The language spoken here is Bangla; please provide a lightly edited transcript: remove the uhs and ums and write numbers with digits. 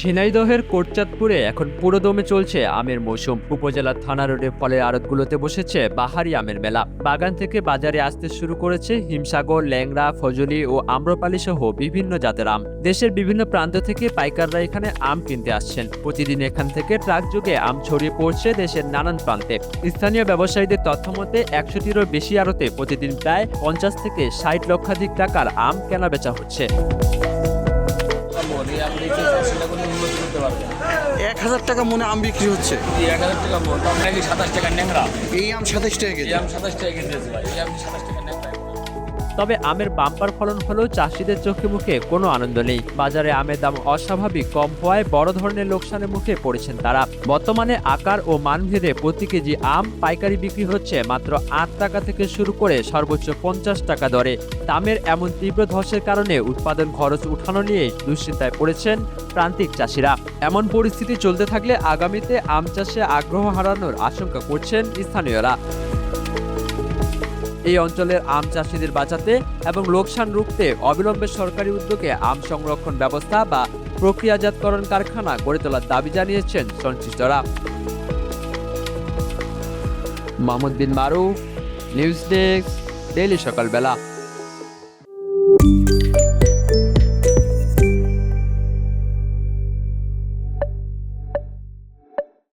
ঝিনাইদহের কোটচাঁদপুরে এখন পুরোদমে চলছে আমের মৌসুম। উপজেলার থানা রোডে ফলের আড়তগুলোতে বসেছে বাহারি আমের মেলা। বাগান থেকে বাজারে আসতে শুরু করেছে হিমসাগর, ল্যাংড়া, ফজলি ও আম্রপালি সহ বিভিন্ন জাতের আম। দেশের বিভিন্ন প্রান্ত থেকে পাইকাররা এখানে আম কিনতে আসছেন। প্রতিদিন এখান থেকে ট্রাক যোগে আম ছড়িয়ে পড়ছে দেশের নানান প্রান্তে। স্থানীয় ব্যবসায়ীদের তথ্য মতে 100টিরও বেশি আড়তে প্রতিদিন প্রায় 50 থেকে 60 লক্ষাধিক টাকার আম কেনাবেচা হচ্ছে। 1000 টাকা মনে আম বিক্রি হচ্ছে। 1000 টাকা মন, আমরা কি 27 টাকা ন্যাংরা। এই আম 27 টাকা কেজি। এই আম 27 টাকা কেজি আছে ভাই, এই আম 27 টাকা ন্যাংরা। তবে আমের বাম্পার ফলন হলেও চাষিদের চোখে মুখে কোনো আনন্দ নেই। বাজারে আমের দাম অস্বাভাবিক কম হওয়ায় বড় ধরনের লোকসানের মুখে পড়েছেন তারা। বর্তমানে আকার ও মানভেদে প্রতি কেজি আম পাইকারি বিক্রি হচ্ছে মাত্র 8 টাকা থেকে শুরু করে সর্বোচ্চ 50 টাকা দরে। দামের এমন তীব্র ধসের কারণে উৎপাদন খরচ উঠানো নিয়ে দুশ্চিন্তায় পড়েছেন প্রান্তিক চাষিরা। এমন পরিস্থিতি চলতে থাকলে আগামীতে আম চাষে আগ্রহ হারানোর আশঙ্কা করছেন স্থানীয়রা। এই অঞ্চলের আম চাষিদের বাঁচাতে এবং লোকসান রুখতে অবিলম্বে সরকারি উদ্যোগে আম সংরক্ষণ ব্যবস্থা বা প্রক্রিয়াজাতকরণ কারখানা গড়ে তোলার দাবি জানিয়েছেন সংশ্লিষ্টরা। মাহমুদ বিন মারুফ, নিউজ ডেস্ক, ডেইলি সকালবেলা।